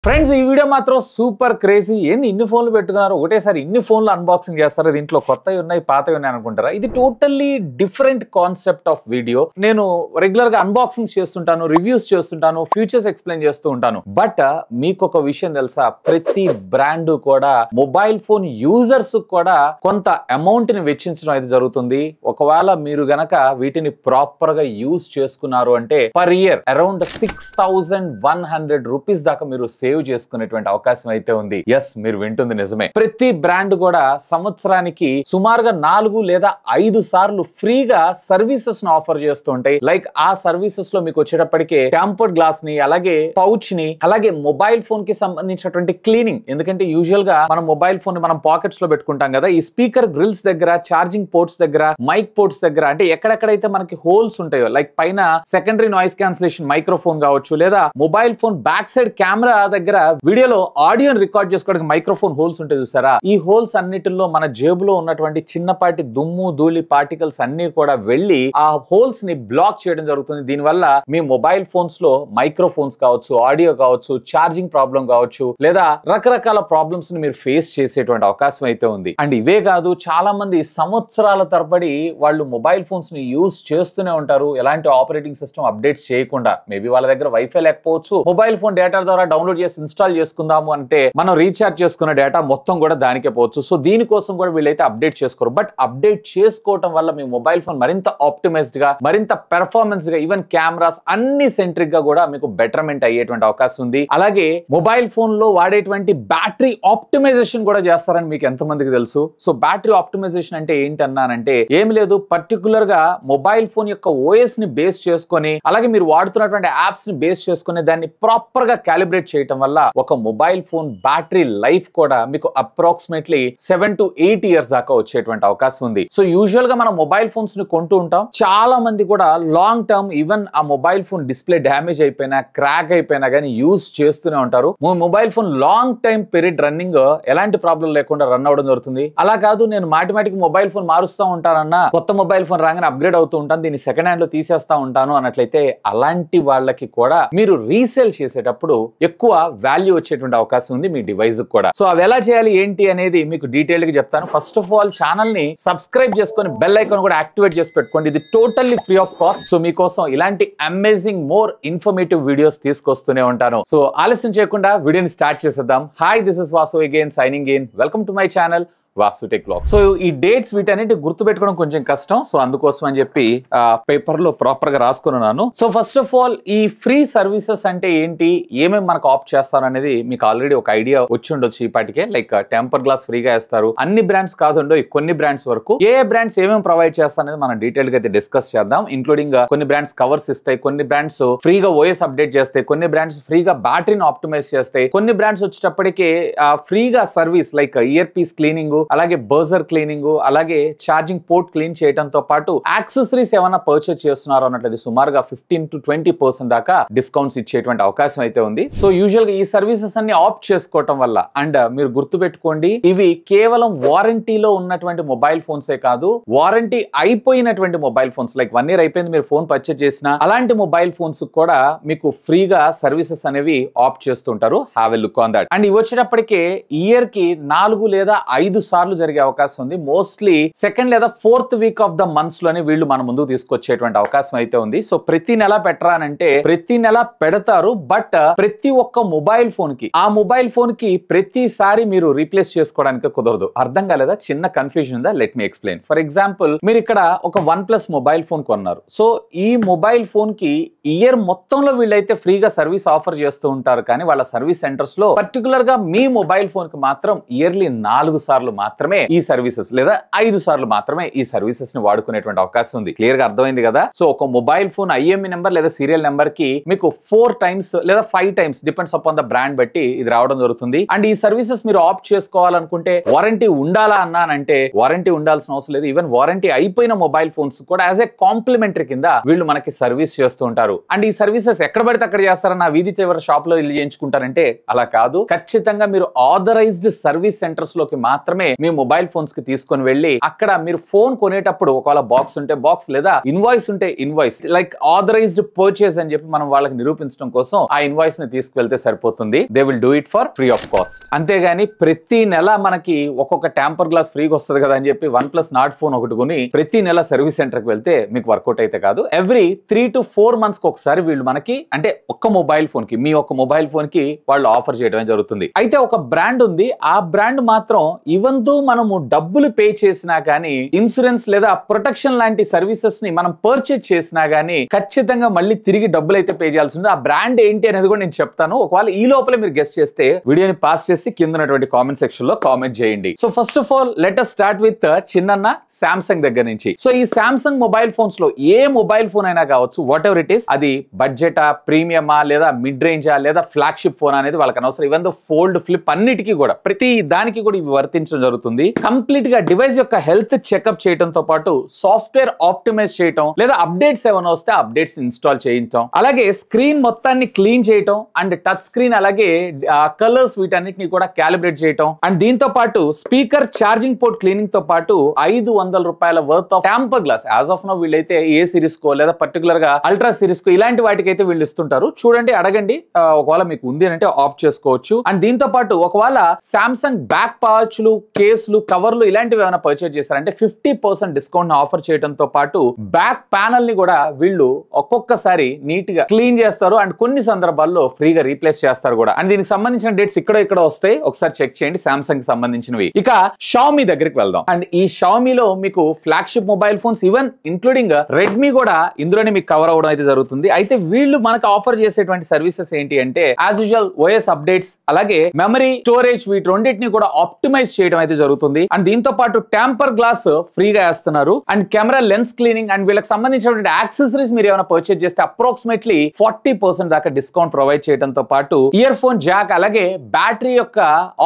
Friends ఈ video మాత్రం super crazy. ఏంది ఇన్ని ఫోన్లు పెట్టుకున్నారు, ఒకటేసారి ఇన్ని ఫోన్లు అన్బాక్సింగ్ చేస్తారు, దీంట్లో కొత్తవి ఉన్నాయి పాతవి ఉన్నాయి అనుకుంటారా? ఇది totally different concept of video. నేను రెగ్యులర్ గా అన్బాక్సింగ్స్ చేస్తుంటాను, రివ్యూస్ చేస్తుంటాను, ఫ్యూచర్స్ ఎక్స్ప్లెయిన్ చేస్తూ ఉంటాను. బట్ మీకు ఒక విషయం తెలుసా, ప్రతి బ్రాండ్ కూడా మొబైల్ ఫోన్ యూజర్స్ కూడా కొంత అమౌంట్ ని వెచ్చించడం అయితే జరుగుతుంది. ఒకవేళ మీరు గనక వీటిని ప్రాపర్ గా యూజ్ చేసుకున్నారు అంటే పర్ ఇయర్ అరౌండ్ 6100 రూపీస్ దాకా మీరు సేవ్ చేసుకునేటువంటి అవకాశం అయితే ఉంది. ఎస్, మీరు వింటుంది నిజమే. ప్రతి బ్రాండ్ కూడా సంవత్సరానికి సుమారుగా 4 లేదా 5 సార్లు ఫ్రీగా సర్వీసెస్ ను ఆఫర్ చేస్తూ ఉంటాయి. లైక్ ఆ సర్వీసెస్ లో మీకు వచ్చేటప్పటికే టెంపర్డ్ గ్లాస్ ని, అలాగే పౌచ్ ని, అలాగే మొబైల్ ఫోన్ కి సంబంధించినటువంటి క్లీనింగ్. ఎందుకంటే యూజువల్ గా మనం మొబైల్ ఫోన్ మనం పాకెట్స్ లో పెట్టుకుంటాం కదా, ఈ స్పీకర్ గ్రిల్స్ దగ్గర, ఛార్జింగ్ పోర్ట్స్ దగ్గర, మైక్ పోర్ట్స్ దగ్గర, అంటే ఎక్కడెక్కడైతే మనకి హోల్స్ ఉంటాయో, లైక్ పైన సెకండరీ నాయిస్ క్యాన్సిలేషన్ మైక్రోఫోన్ కావచ్చు, లేదా mobile phone back side camera దగ్గర వీడియోలో ఆడియో రికార్డ్ చేసుకోవడానికి మైక్రోఫోన్ హోల్స్ ఉంటాయి చూసారా, ఈ హోల్స్ అన్నిటిలో మన జేబులో ఉన్నటువంటి చిన్నపాటి దుమ్ము ధూళి పార్టికల్స్ అన్ని కూడా వెళ్లి ఆ హోల్స్ ని బ్లాక్ చేయడం జరుగుతుంది. దీనివల్ల మీ మొబైల్ ఫోన్స్ లో మైక్రోఫోన్స్ కావచ్చు, ఆడియో కావచ్చు, ఛార్జింగ్ ప్రాబ్లం కావచ్చు, లేదా రకరకాల ప్రాబ్లమ్స్ ని మీరు ఫేస్ చేసేటువంటి అవకాశం అయితే ఉంది. అండ్ ఇవే కాదు, చాలా మంది సంవత్సరాల తరబడి వాళ్ళు మొబైల్ ఫోన్స్ ని యూజ్ చేస్తూనే ఉంటారు, ఎలాంటి ఆపరేటింగ్ సిస్టమ్ అప్డేట్స్ చేయకుండా. మేబీ వాళ్ళ దగ్గర వైఫై లేకపోవచ్చు, మొబైల్ ఫోన్ డేటా ద్వారా డౌన్లోడ్ చేసి ఇన్స్టాల్ చేసుకుందాము అంటే మనం రీఛార్జ్ చేసుకున్న డేటా మొత్తం కూడా దానికే పోవచ్చు. సో దీనికోసం కూడా వీళ్ళైతే అప్డేట్ చేసుకోరు. బట్ అప్డేట్ చేసుకోవటం వల్ల మీ మొబైల్ ఫోన్ మరింత ఆప్టిమైజ్డ్ గా, మరింత పెర్ఫార్మెన్స్ గా, ఈవెన్ కెమెరాస్ అన్ని సెంట్రిక్ గా కూడా మీకు బెటర్మెంట్ అయ్యేటువంటి అవకాశం ఉంది. అలాగే మొబైల్ ఫోన్ లో వాడేటువంటి బ్యాటరీ ఆప్టిమైజేషన్ కూడా చేస్తారని మీకు ఎంతమందికి తెలుసు? సో బ్యాటరీ ఆప్టిమైజేషన్ అంటే ఏంటన్నానంటే ఏమి లేదు, పర్టికులర్ గా మొబైల్ ఫోన్ యొక్క ఓఎస్ ని బేస్ చేసుకొని, అలాగే మీరు వాడుతున్నటువంటి యాప్స్ ని బేస్ చేసుకొని దాన్ని ప్రాపర్ గా క్యాలిబ్రేట్ చేయటం వల్ల ఒక మొబైల్ ఫోన్ బ్యాటరీ లైఫ్ కూడా మీకు అప్రాక్సిమేట్లీ 7 to 8 ఇయర్స్ దాకా వచ్చేటువంటి అవకాశం ఉంది. సో యూజువల్ గా మనం మొబైల్ ఫోన్స్ ని కొంటూ ఉంటాం, చాలా మంది కూడా లాంగ్ టర్మ్ ఈవెన్ ఆ మొబైల్ ఫోన్ డిస్ప్లే డ్యామేజ్ అయిపోయినా, క్రాక్ అయిపోయినా కానీ యూజ్ చేస్తూనే ఉంటారు. Mobile phone long time period running ఎలాంటి ప్రాబ్లం లేకుండా రన్ అవడం జరుగుతుంది. అలా కాదు, నేను మాటిమాటికి మొబైల్ ఫోన్ మారుస్తూ ఉంటానన్నా, కొత్త మొబైల్ ఫోన్ రాగానే అప్గ్రేడ్ అవుతూ ఉంటాను, దీన్ని సెకండ్ హ్యాండ్ లో తీసేస్తా ఉంటాను అన్నట్లయితే అలాంటి వాళ్ళకి కూడా మీరు రీసేల్ చేసేటప్పుడు ఎక్కువ వాల్యూ వచ్చేటువంటి అవకాశం ఉంది మీ డివైస్ కూడా. సో అవి ఎలా చేయాలి ఏంటి అనేది మీకు డీటెయిల్ గా చెప్తాను. ఫస్ట్ ఆఫ్ ఆల్ ఛానల్ ని సబ్స్క్రైబ్ చేసుకొని బెల్ ఐకాన్ కూడా యాక్టివేట్ చేసి పెట్టుకోండి. ఇది totally free of cost. So మీకోసం ఇలాంటి అమేజింగ్ మోర్ ఇన్ఫర్మేటివ్ వీడియోస్ తీసుకొస్తూనే ఉంటాను. సో ఆలస్యం చేయకుండా వీడియోని స్టార్ట్ చేసేద్దాం. Hi, this is Vasu again signing in. Welcome to my channel Vasu tech vlog. So ఈ డేట్స్ వీటన్నిటి గుర్తు పెట్టుకోవడం కొంచెం కష్టం, సో అందుకోసం అని చెప్పి పేపర్ లో ప్రాపర్ గా రాసుకున్నాను. సో ఫస్ట్ ఆఫ్ ఆల్ ఈ ఫ్రీ సర్వీసెస్ అంటే ఏంటి, ఏమేమి మనకు ఆప్ట్ చేస్తారు అనేది మీకు ఆల్రెడీ ఒక ఐడియా వచ్చి ఉండొచ్చు ఈ పాటికే. లైక్ టెంపర్ గ్లాస్ ఫ్రీగా ఇస్తారు, అన్ని బ్రాండ్స్ కాదుండో కొన్ని బ్రాండ్స్ వరకు ఏ బ్రాండ్స్ ఏమేమి ప్రొవైడ్ చేస్తారు అనేది మనం డీటెయిల్ గా అయితే డిస్కస్ చేద్దాం. ఇంక్లూడింగ్ కొన్ని బ్రాండ్స్ కవర్స్ ఇస్తాయి, కొన్ని బ్రాండ్స్ ఫ్రీగా ఓఎస్ అప్డేట్ చేస్తాయి, కొన్ని బ్రాండ్స్ ఫ్రీగా బ్యాటరీని ఆప్టిమైజ్ చేస్తాయి, కొన్ని బ్రాండ్స్ వచ్చేటప్పటికే ఫ్రీగా service like earpiece cleaning, అలాగే బర్జర్ క్లీనింగ్, అలాగే ఛార్జింగ్ పోర్ట్ క్లీన్ చేయడంతో పాటు యాక్సెసరీస్ ఏమైనా పర్చేస్ చేస్తున్నారు అన్నట్లయితే సుమారుగా 15 to 20% దాకా డిస్కౌంట్స్ ఇచ్చేటువంటి అవకాశం అయితే ఉంది. సో యూజువల్ గా ఈ సర్వీసెస్ అన్ని ఆప్ట్ చేసుకోవటం వల్ల, అండ్ మీరు గుర్తు పెట్టుకోండి, ఇవి కేవలం వారంటీలో ఉన్నటువంటి మొబైల్ ఫోన్సే కాదు, వారంటీ అయిపోయినటువంటి మొబైల్ ఫోన్స్ లైక్ 1 year అయిపోయింది మీరు ఫోన్ పర్చేస్ చేసిన అలాంటి మొబైల్ ఫోన్స్ కూడా మీకు ఫ్రీగా సర్వీసెస్ అనేవి ఆప్ట్ చేస్తుంటారు. Have a look on that. And ఇవి వచ్చేటప్పటికే ఇయర్ కి 4 లేదా 5 సార్లు జరిగే అవకాశం ఉంది. మోస్ట్లీ సెకండ్ లేదా 4th week off the months లోనే వీళ్ళు మన ముందుకు తీసుకొచ్చేటువంటి అవకాశం అయితే ఉంది. సో ప్రతి నెల పెట్టరానంటే ప్రతి నెల పెడతారు, బట్ ప్రతి ఒక్క మొబైల్ ఫోన్ కి, ఆ మొబైల్ ఫోన్ కి ప్రతిసారి మీరు రీప్లేస్ చేసుకోవడానికి కుదరదు. అర్థం కాలేదా? చిన్న కన్ఫ్యూజన్ ఉందా? Let me explain. For example, మీరు ఇక్కడ ఒక OnePlus మొబైల్ ఫోన్ కొన్నారు. సో ఈ మొబైల్ ఫోన్ కి ఇయర్ మొత్తంలో వీళ్ళైతే ఫ్రీగా సర్వీస్ ఆఫర్ చేస్తూ ఉంటారు, కానీ వాళ్ళ సర్వీస్ సెంటర్స్ లో పర్టికులర్ గా మీ మొబైల్ ఫోన్ కి మాత్రం ఇయర్లీ 4 సార్లు మాత్రమే ఈ సర్వీసెస్, లేదా 5 సార్లు మాత్రమే ఈ సర్వీసెస్ ని వాడుకునేటువంటి అవకాశం ఉంది. క్లియర్ గా అర్థమైంది కదా? సో ఒక మొబైల్ ఫోన్ IMEI నెంబర్ లేదా సీరియల్ నెంబర్ కి మీకు 4 times లేదా 5 times depends upon the brand బట్టి ఇది రావడం జరుగుతుంది. అండ్ ఈ సర్వీసెస్ మీరు ఆప్ట్ చేసుకోవాలనుకుంటే వారంటీ ఉండాలా అన్నానంటే వారంటీ ఉండాల్సిన అవసరం లేదు. ఈవెన్ వారంటీ అయిపోయిన మొబైల్ ఫోన్స్ కూడా యాజ్ ఏ కాంప్లిమెంటరీ కింద వీళ్ళు మనకి సర్వీస్ చేస్తూ ఉంటారు. అండ్ ఈ సర్వీసెస్ ఎక్కడ పడితే అక్కడ చేస్తారని ఆ వీధి చివరి షాప్ లో వెళ్ళి చేయించుకుంటారంటే అలా కాదు. ఖచ్చితంగా మీరు ఆథరైజ్డ్ సర్వీస్ సెంటర్స్ లోకి మాత్రమే మీ మొబైల్ ఫోన్స్ కి తీసుకొని వెళ్ళి అక్కడ మీరు ఫోన్ కొనేటప్పుడు ఒకవేళ బాక్స్ ఉంటే బాక్స్ లేదా ఇన్వాయిస్ ఉంటే ఇన్వాయిస్ లైక్ ఆథరైజ్డ్ పర్చేస్ అని చెప్పి మనం వాళ్ళకి నిరూపించడం కోసం ఆ ఇన్వాయిస్ ని తీసుకువెళ్తే సరిపోతుంది. They will do it for free of cost. అంతేగాని ప్రతి నెల మనకి ఒక్కొక్క ట్యాంపర్ గ్లాస్ ఫ్రీగా వస్తుంది కదా అని చెప్పి OnePlus నాట్ ఫోన్ ఒకటి కొని ప్రతి నెల సర్వీస్ సెంటర్ కి వెళ్తే మీకు వర్కౌట్ అయితే కాదు. ఎవ్రీ 3 to 4 months కి ఒకసారి వీళ్ళు మనకి అంటే ఒక్క మొబైల్ ఫోన్ కి మీ ఒక్క మొబైల్ ఫోన్ కి వాళ్ళు ఆఫర్ చేయడం జరుగుతుంది. అయితే ఒక బ్రాండ్ ఉంది, ఆ బ్రాండ్ మాత్రం ఈవెన్ దో మనము డబ్బులు పే చేసినా గానీ ఇన్సూరెన్స్ లేదా ప్రొటెక్షన్ లాంటి సర్వీసెస్ ని మనం పర్చేజ్ చేసినా గానీ ఖచ్చితంగా మళ్ళీ తిరిగి డబ్బులు అయితే పే చేయాల్సి ఉంది. ఆ బ్రాండ్ ఏంటి అనేది కూడా నేను చెప్తాను. ఒకవేళ ఈ లోపల మీరు గెస్ట్ చేస్తే వీడియోని పాస్ చేసి కింద ఉన్నటువంటి కామెంట్ సెక్షన్ లో కామెంట్ చేయండి. So first of all let us start with చిన్న సామ్సంగ్ దగ్గర నుంచి. సో ఈ సామ్సంగ్ మొబైల్ ఫోన్స్ లో ఏ మొబైల్ ఫోన్ అయినా కావచ్చు, వాట్ ఎవర్ ఇట్ ఈస్, అది బడ్జెటా, ప్రీమియమా, లేదా మిడ్ రేంజా, లేదా ఫ్లాగ్షిప్ ఫోన్ అనేది వాళ్ళకి అనవసరం. ఈవెన్ దో ఫోల్డ్, ఫ్లిప్ అన్నిటికీ కూడా ప్రతి దానికి కూడా ఇవి వర్తించడం జరుగుతుంది. కంప్లీట్ గా డివైస్ యొక్క హెల్త్ చెకప్ చేయడంతో పాటు సాఫ్ట్వేర్ ఆప్టిమైజ్ చేయటం లేదా అప్డేట్స్ ఏమైనా వస్తే అప్డేట్స్ ఇన్స్టాల్ చేయించడం, అలాగే స్క్రీన్ మొత్తాన్ని క్లీన్ చేయటం అండ్ టచ్ స్క్రీన్ అలాగే కలర్స్ వీటన్నిటిని కూడా క్యాలిబ్రేట్ చేయటం అండ్ దీంతో పాటు స్పీకర్ ఛార్జింగ్ పోర్ట్ క్లీనింగ్ తో పాటు ₹500 worth of temper glass as of now వీళ్ళైతే ఏ సిరీస్ కో లేదా పర్టికులర్ గా అల్ట్రా సిరీస్ కో ఇలాంటి వాటికి అయితే వీళ్ళు ఇస్తుంటారు. చూడండి, అడగండి, ఒకవేళ మీకు ఉంది అంటే ఆప్ చేసుకోవచ్చు. అండ్ దీంతో పాటు ఒకవేళ సామ్సంగ్ బ్యాక్ పౌచ్లు, కేసులు, కవర్లు ఇలాంటివి ఏమైనా పర్చేజ్ చేస్తారంటే 50% డిస్కౌంట్ ఆఫర్ చేయడంతో పాటు బ్యాక్ ప్యానల్ ని కూడా వీళ్ళు ఒక్కొక్కసారి నీట్ గా క్లీన్ చేస్తారు అండ్ కొన్ని సందర్భాల్లో ఫ్రీగా రీప్లేస్ చేస్తారు కూడా. అండ్ దీనికి సంబంధించిన డేట్స్ ఇక్కడ వస్తాయి, ఒకసారి చెక్ చేయండి సామ్సంగ్ కి సంబంధించినవి. ఇక షామీ దగ్గరికి వెళ్దాం. అండ్ ఈ షామీలో మీకు flagship mobile phones even including Redmi కూడా ఇందులోనే మీకు కవర్ అవడం అయితే జరుగుతుంది. అయితే వీళ్ళు మనకు ఆఫర్ చేసేటువంటి సర్వీసెస్ ఏంటి అంటే యాజ్ యూజువల్ ఓఎస్ అప్డేట్స్ అలాగే మెమరీ, స్టోరేజ్ వీటి రెండింటిని కూడా ఆప్టిమైజ్ చేయడం అయితే జరుగుతుంది. అండ్ దీంతో పాటు టెంపర్ గ్లాస్ ఫ్రీగా వేస్తున్నారు and camera lens cleaning and వీళ్ళకి సంబంధించినటువంటి యాక్సెసరీస్ మీరు ఏమైనా పర్చేజ్ చేస్తే అప్రాక్సిమేట్లీ 40% దాకా డిస్కౌంట్ ప్రొవైడ్ చేయడంతో పాటు ఇయర్ ఫోన్ జాక్ అలాగే బ్యాటరీ యొక్క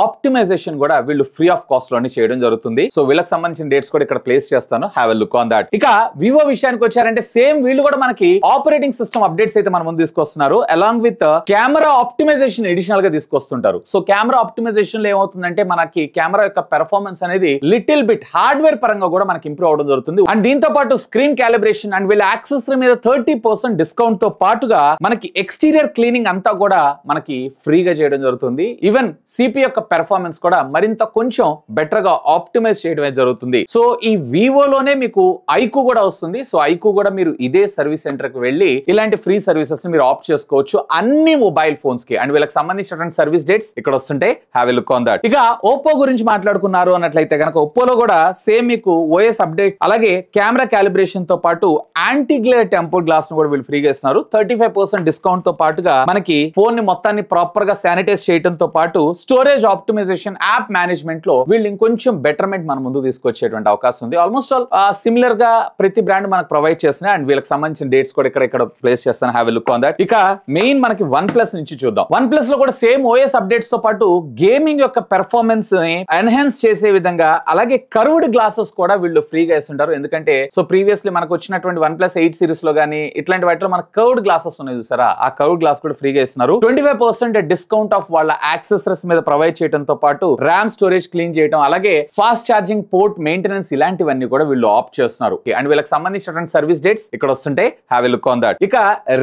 ఆప్టిమైజేషన్ కూడా వీళ్ళు ఫ్రీ ఆఫ్ కాస్ట్ లోనే చేయడం జరుగుతుంది. సో వీళ్ళకి సంబంధించిన డేట్స్ కూడా ఇక్కడ ప్లేస్ చేస్తాను, have a look on that. ఇక వివో విషయానికి వచ్చారంటే సేమ్ వీళ్ళు కూడా మనకి ఆపరేటింగ్ సిస్టమ్ అప్డేట్స్ అయితే మన ముందు తీసుకొస్తున్నారు along with camera optimization additional గా తీసుకొస్తుంటారు. సో కెమెరా ఆప్టిమైజేషన్ లో ఏమవుతుందంటే మనకి కెమెరా యొక్క పెర్ఫార్మెన్స్ అనేది లిటిల్ బిట్ హార్డ్వేర్ పరంగా కూడా మనకి ఇంప్రూవ్ అవడం జరుగుతుంది. అండ్ దీంతో పాటు స్క్రీన్ క్యాలిబ్రేషన్ అండ్ వీళ్ళ యాక్సెసరీ మీద 30% డిస్కౌంట్ తో పాటుగా మనకి ఎక్స్టీరియర్ క్లీనింగ్ అంతా కూడా మనకి ఫ్రీగా చేయడం జరుగుతుంది. ఈవెన్ సిపి యొక్క పెర్ఫార్మెన్స్ కూడా మరింత కొంచెం బెటర్ గా ఆప్టిమైజ్ చేయడం జరుగుతుంది. సో ఈ వివోలోనే మీకు ఐకు కూడా వస్తుంది. సో ఐకు కూడా మీరు ఇదే సర్వీస్ సెంటర్ కి వెళ్ళి ఇలాంటి ఫ్రీ సర్వీసెస్ మీరు ఆప్ట్ చేసుకోవచ్చు అన్ని మొబైల్ ఫోన్స్ కి. అండ్ వీళ్ళకి సంబంధించినటువంటి సర్వీస్ డేట్స్ ఇక్కడ వస్తుంటే have a look on that. ఇక ఓప్పో గురించి మాట్లాడుకున్నారు అన్నట్లయితే కనుక ఒప్పోలో కూడా సేమ్ మీకు ఓఎస్ అప్డేట్ అలాగే కెమెరా క్యాలిబ్రేషన్ తో పాటు యాంటీ గ్లేర్ టెంపర్ గ్లాస్ ను కూడా వీళ్ళు ఫ్రీగా ఇస్తున్నారు. 35% డిస్కౌంట్ తో పాటుగా మనకి ఫోన్ ని మొత్తాన్ని ప్రాపర్ గా శానిటైజ్ చేయడంతో పాటు స్టోరేజ్ ఆప్టిమైజేషన్, యాప్ మేనేజ్మెంట్ లో వీళ్ళు ఇంకొంచెం బెటర్మెంట్ మన ముందు తీసుకొచ్చేటువంటి అవకాశం ఉంది. ఆల్మోస్ట్ ఆల్ సిమిలర్ గా ప్రతి బ్రాండ్ మనకు ప్రొవైడ్ చేస్తున్నాయి అండ్ వీళ్ళకి సంబంధించిన డేట్స్ కూడా ఇక్కడ ప్లేస్ చేస్తాను, have a look on that. ఇక మెయిన్ మనకి OnePlus నుంచి చూద్దాం. OnePlus లో కూడా సేమ్ ఓఎస్ అప్డేట్స్ తో పాటు గేమింగ్ యొక్క పెర్ఫార్మెన్స్ ని ఎన్హాన్స్ చేసే విధంగా అలాగే కర్వ్డ్ గ్లాసెస్ కూడా వీళ్ళు ఫ్రీగా ఇస్తుంటారు. ఎందుకంటే సో ప్రీవియస్లీ మనకు వచ్చినటువంటి OnePlus 8 సిరీస్ లో గానీ ఇట్లాంటి వాటిలో మనకు కర్వ్డ్ గ్లాసెస్ ఉన్నాయి చూసారా, ఆ కర్వ్డ్ గ్లాస్ కూడా ఫ్రీగా ఇస్తున్నారు. 25% డిస్కౌంట్ ఆఫ్ వాళ్ళ యాక్సెసరీస్ మీద ప్రొవైడ్ చేయడంతో పాటు ర్యామ్ స్టోరేజ్ క్లీన్ చేయడం అలాగే ఫాస్ట్ ఛార్జింగ్ పోర్ట్ మెయింటెనెన్స్ ఇలాంటివన్నీ కూడా వీళ్ళు ఆప్ట్ చేస్తున్నారు. అండ్ వీళ్ళకి సంబంధించినటువంటి సర్వీస్ డేట్స్ ఇక్కడ వస్తుంటే have a look on that. ఇక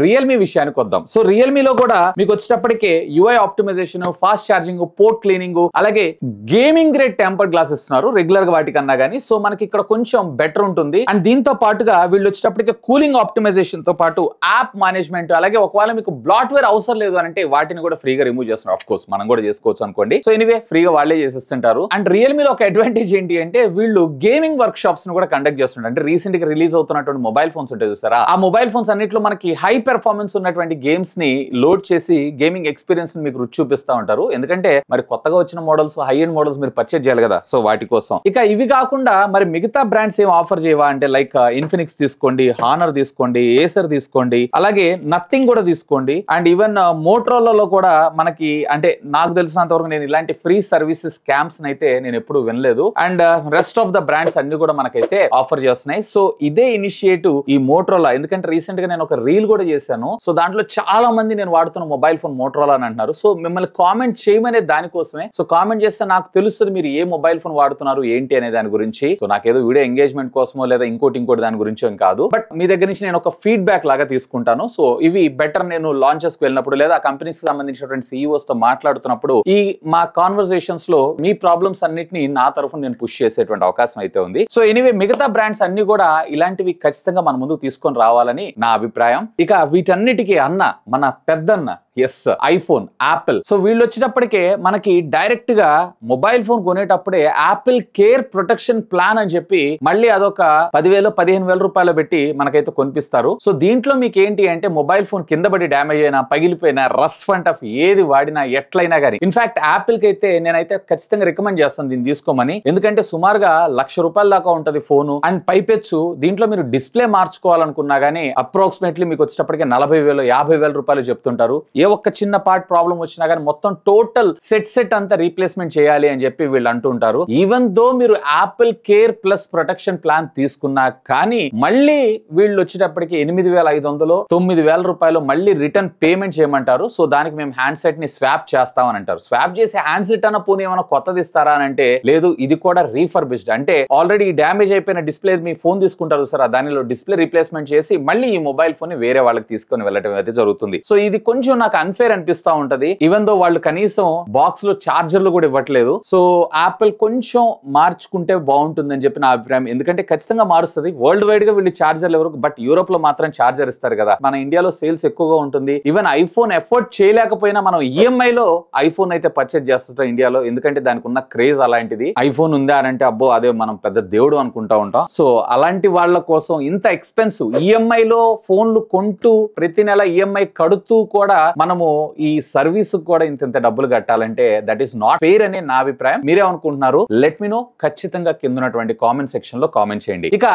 రియల్మీ విషయానికి వద్దాం. సో రియల్మీలో కూడా మీకు వచ్చేటప్పటికే UI optimisation, fast charging, port cleaning అలాగే గేమింగ్ గ్రేడ్ టెంపర్ గ్లాస్ ఇస్తున్నారు రెగ్యులర్ గా వాటికన్నా గానీ. సో మనకి ఇక్కడ కొంచెం బెటర్ ఉంటుంది. అండ్ దీంతో పాటుగా వీళ్ళు వచ్చేటప్పటికే కూలింగ్ ఆప్టిమైజేషన్ తో పాటు యాప్ మేనేజ్మెంట్ అలాగే ఒకవేళ మీకు బ్లాట్వేర్ అవసరం లేదు అంటే వాటిని కూడా ఫ్రీగా రిమూవ్ చేస్తున్నారు. ఆఫ్ కోర్స్ మనం కూడా చేసుకోవచ్చు అనుకోండి. సో ఎనీవే ఫ్రీగా వాళ్ళే చేసిస్తుంటారు. అండ్ రియల్మీలో ఒక అడ్వాంటేజ్ ఏంటి అంటే వీళ్ళు గేమింగ్ వర్క్ షాప్స్ ను కూడా కండక్ట్ చేస్తుంటారు. అంటే రీసెంట్ గా రిలీజ్ అవుతున్నటువంటి మొబైల్ ఫోన్స్ ఉంటాయి చూస్తారా, ఆ మొబైల్ ఫోన్స్ అన్నిట్లో మనకి హై పెర్ఫార్మెన్స్ ఉన్నటువంటి గేమ్స్ ని లోడ్ చేసి గేమింగ్ ఎక్స్పీరియన్స్ ని మీకు రుచి చూపిస్తా ఉంటారు. ఎందుకంటే మరి కొత్తగా వచ్చిన మోడల్స్, హై ఎండ్ మోడల్స్ మీరు పర్చేజ్ చేయాలి కదా, సో వాటి కోసం. ఇక ఇవి కాకుండా మరి మిగతా బ్రాండ్స్ ఏం ఆఫర్ చేయవా అంటే లైక్ ఇన్ఫినిక్స్ తీసుకోండి, హానర్ తీసుకోండి, ఏసర్ తీసుకోండి, అలాగే నథింగ్ కూడా తీసుకోండి. అండ్ ఈవెన్ మోటరోలాలో కూడా మనకి అంటే నాకు తెలిసినంత వరకు నేను ఇలాంటి ఫ్రీ సర్వీసెస్ స్కామ్స్ అయితే నేను ఎప్పుడు వినలేదు. And rest of the brands అన్ని కూడా మనకైతే ఆఫర్ చేస్తున్నాయి. సో ఇదే ఇనిషియేటివ్ ఈ మోటరోలా, ఎందుకంటే రీసెంట్ గా నేను ఒక ఒక రీల్ కూడా చేశాను. సో దాంట్లో చాలా మంది నేను వాడుతున్న మొబైల్ ఫోన్ మోటరోలా అని అంటున్నారు. సో మిమ్మల్ని కామెంట్ చేయమనే దానికోసమే. సో కామెంట్ చేస్తే నాకు తెలుస్తుంది మీరు ఏ మొబైల్ ఫోన్ వాడుతున్నారు ఏంటి అనే దాని గురించి. సో నాకేదో వీడియో ఎంగేజ్మెంట్ కోసమో లేదా ఇంకోటి దాని గురించి ఏం కాదు. బట్ మీ దగ్గర నుంచి నేను ఒక ఫీడ్బ్యాక్ లాగా తీసుకుంటాను. సో ఇవి బెటర్ నేను లాంచెస్ కి వెళ్ళినప్పుడు లేదా కంపెనీస్ కి సంబంధించినటువంటి CEOs తో మాట్లాడుతున్నప్పుడు ఈ మా కాన్వర్సేషన్స్ లో మీ ప్రాబ్లమ్స్ అన్నిటిని నా తరఫున నేను పుష్ చేసేటువంటి అవకాశం అయితే ఉంది. సో ఎనీవే మిగతా బ్రాండ్స్ అన్ని కూడా ఇలాంటివి ఖచ్చితంగా మన ముందుకు తీసుకొని రావాలని నా అభిప్రాయం. ఇక వీటన్నిటికీ అన్న మన పెద్దన్న ఐఫోన్, యాపిల్. సో వీళ్ళు వచ్చేటప్పటికే మనకి డైరెక్ట్ గా మొబైల్ ఫోన్ కొనేటప్పుడే యాపిల్ కేర్ ప్రొటెక్షన్ ప్లాన్ అని చెప్పి మళ్ళీ అదొక 10,000-15,000 రూపాయలు పెట్టి మనకైతే కొనిపిస్తారు. సో దీంట్లో మీకు ఏంటి అంటే మొబైల్ ఫోన్ కింద పడి డ్యామేజ్ అయినా, పగిలిపోయినా, రఫ్ అండ్ టఫ్ ఏది వాడినా ఎట్లయినా కానీ ఇన్ఫాక్ట్ యాపిల్ కి అయితే నేనైతే ఖచ్చితంగా రికమెండ్ చేస్తాను దీన్ని తీసుకోమని. ఎందుకంటే సుమారుగా ₹1,00,000 దాకా ఉంటది ఫోను. అండ్ పైపెచ్చు దీంట్లో మీరు డిస్ప్లే మార్చుకోవాలనుకున్నా గానీ అప్రాక్సిమేట్లీ మీకు వచ్చేటప్పటికే 40,000-50,000 రూపాయలు చెప్తుంటారు. ఏ ఒక్క చిన్న పార్ట్ ప్రాబ్లం వచ్చినా కానీ మొత్తం టోటల్ సెట్ అంతా రీప్లేస్మెంట్ చేయాలి అని చెప్పి వీళ్ళు అంటుంటారు. ఈవెన్ దో మీరు Apple care plus protection plan తీసుకున్నా కానీ మళ్ళీ వీళ్ళు వచ్చేటప్పటికి 8,500 9,000 రూపాయలు మళ్ళీ రిటర్న్ పేమెంట్ చేయమంటారు. సో దానికి మేము హ్యాండ్ సెట్ ని స్వాప్ చేస్తామని అంటారు. స్వాప్ చేసి హ్యాండ్ సెట్ అన్న పోనీ ఏమైనా కొత్తది ఇస్తారా అని అంటే లేదు, ఇది కూడా రీఫర్బిష్డ్. అంటే ఆల్రెడీ డ్యామేజ్ అయిపోయిన డిస్ప్లే మీ ఫోన్ తీసుకుంటారు సార్, దానిలో డిస్ప్లే రీప్లేస్మెంట్ చేసి మళ్ళీ ఈ మొబైల్ ఫోన్ ని వేరే వాళ్ళకి తీసుకొని వెళ్ళడం అయితే జరుగుతుంది. సో ఇది కొంచెం నాకు అన్ఫేర్ అనిపిస్తా ఉంటది. ఈవెన్ దో వాళ్ళు కనీసం బాక్స్ లో చార్జర్లు కూడా ఇవ్వట్లేదు. సో యాపిల్ కొంచెం మార్చుకుంటే బాగుంటుందని చెప్పి నా అభిప్రాయం. ఎందుకంటే ఖచ్చితంగా మారుస్తుంది. వరల్డ్ వైడ్ గా వీళ్ళు చార్జర్లు ఎవరు, బట్ యూరోప్ లో మాత్రం చార్జర్ ఇస్తారు కదా. మన ఇండియాలో సేల్స్ ఎక్కువగా ఉంటుంది. ఈవెన్ ఐఫోన్ ఎఫోర్డ్ చేయలేకపోయినా మనం EMI లో ఐఫోన్ అయితే పర్చేజ్ చేస్తుంటాం ఇండియాలో. ఎందుకంటే దానికి ఉన్న క్రేజ్ అలాంటిది. ఐఫోన్ ఉందా అని అంటే అబ్బో అదే మనం పెద్ద దేవుడు అనుకుంటా ఉంటాం. సో అలాంటి వాళ్ళ కోసం ఇంత ఎక్స్పెన్సివ్ EMI లో ఫోన్లు కొంటూ ప్రతి నెల EMI కడుతూ కూడా మనము ఈ సర్వీస్ కూడా ఇంత డబ్బులు కట్టాలంటే దట్ ఈస్ నాట్ ఫెయిర్ అని నా అభిప్రాయం. మీరేమనుకుంటున్నారు? Let me know. ఖచ్చితంగా కింద ఉన్నటువంటి కామెంట్ సెక్షన్ లో కామెంట్ చేయండి. ఇక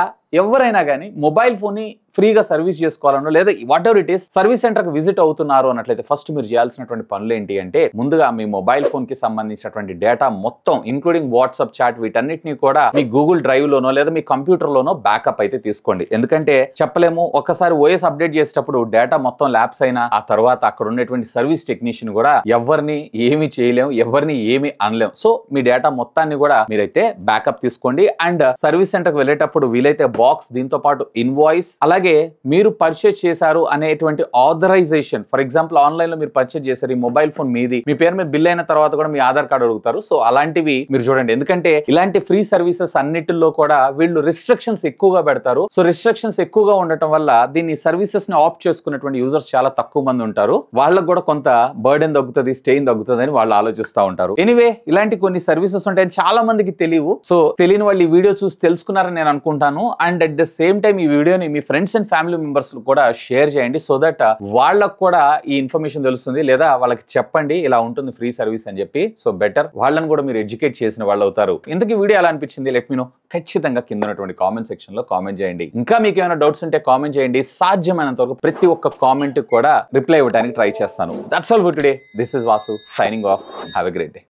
ఎవరైనా కానీ మొబైల్ ఫోన్ ని ఫ్రీగా సర్వీస్ చేసుకోవాలనో లేదా what ever it is service centre కి విజిట్ అవుతున్నారు అన్నట్లయితే ఫస్ట్ మీరు చేయాల్సినటువంటి పనులు ఏంటి అంటే ముందుగా మీ మొబైల్ ఫోన్ కి సంబంధించినటువంటి డేటా మొత్తం ఇంక్లూడింగ్ వాట్సాప్ చాట్ వీటన్నిటిని కూడా మీ గూగుల్ డ్రైవ్ లోనో లేదా మీ కంప్యూటర్ లోనో బ్యాకప్ అయితే తీసుకోండి. ఎందుకంటే చెప్పలేము, ఒక్కసారి OS అప్డేట్ చేసేటప్పుడు డేటా మొత్తం ల్యాప్స్ అయినా ఆ తర్వాత అక్కడ ఉన్నటువంటి సర్వీస్ టెక్నీషియన్ కూడా ఎవరిని ఏమి చేయలేము, ఎవరిని ఏమి అనలేము. సో మీ డేటా మొత్తాన్ని కూడా మీరైతే బ్యాకప్ తీసుకోండి. అండ్ సర్వీస్ సెంటర్ కి వెళ్ళేటప్పుడు వీలైతే బాక్స్, దీంతో పాటు ఇన్వాయిస్, అలాగే మీరు పర్చేజ్ చేశారు అనేటువంటి ఆథరైజేషన్. ఫర్ ఎగ్జాంపుల్ ఆన్లైన్ లో మీరు పర్చేజ్ చేశారు, ఈ మొబైల్ ఫోన్ మీది, మీ పేరు మీద బిల్ అయిన తర్వాత కూడా మీ ఆధార్ కార్డు అడుగుతారు. సో అలాంటివి మీరు చూడండి. ఎందుకంటే ఇలాంటి ఫ్రీ సర్వీసెస్ అన్నిటిలో కూడా వీళ్ళు రిస్ట్రిక్షన్స్ ఎక్కువగా పెడతారు. సో రిస్ట్రిక్షన్స్ ఎక్కువగా ఉండటం వల్ల దీన్ని సర్వీసెస్ ని ఆప్ట్ చేసుకున్నటువంటి యూజర్స్ చాలా తక్కువ మంది ఉంటారు. వాళ్ళకు కూడా కొంత బర్డెన్ తగ్గుతుంది, స్టెయిన్ తగ్గుతుంది అని వాళ్ళు ఆలోచిస్తూ ఉంటారు. ఎనీవే ఇలాంటి కొన్ని సర్వీసెస్ ఉంటాయని చాలా మందికి తెలియవు. సో తెలియని వాళ్ళు ఈ వీడియో చూసి తెలుసుకున్నారని నేను అనుకుంటాను. And at the same time ఈ వీడియోని మీ ఫ్రెండ్స్ అండ్ ఫ్యామిలీ మెంబర్స్ కూడా షేర్ చేయండి. సో దట్ వాళ్ళకు కూడా ఈ ఇన్ఫర్మేషన్ తెలుస్తుంది. లేదా వాళ్ళకి చెప్పండి ఇలా ఉంటుంది ఫ్రీ సర్వీస్ అని చెప్పి. సో బెటర్ వాళ్ళని కూడా మీరు ఎడ్యుకేట్ చేసిన వాళ్ళు అవుతారు. ఇంతకీ వీడియో ఎలా అనిపించింది లెట్ మీ నో. ఖచ్చితంగా కింద ఉన్నటువంటి కామెంట్ సెక్షన్ లో కామెంట్ చేయండి. ఇంకా మీకు ఏమైనా డౌట్స్ ఉంటే కామెంట్ చేయండి. సాధ్యమైనంత వరకు ప్రతి ఒక్క కామెంట్ కూడా రిప్లై ఇవ్వడానికి ట్రై చేస్తాను. That's all for today. This is Vasu signing off. Have a great day.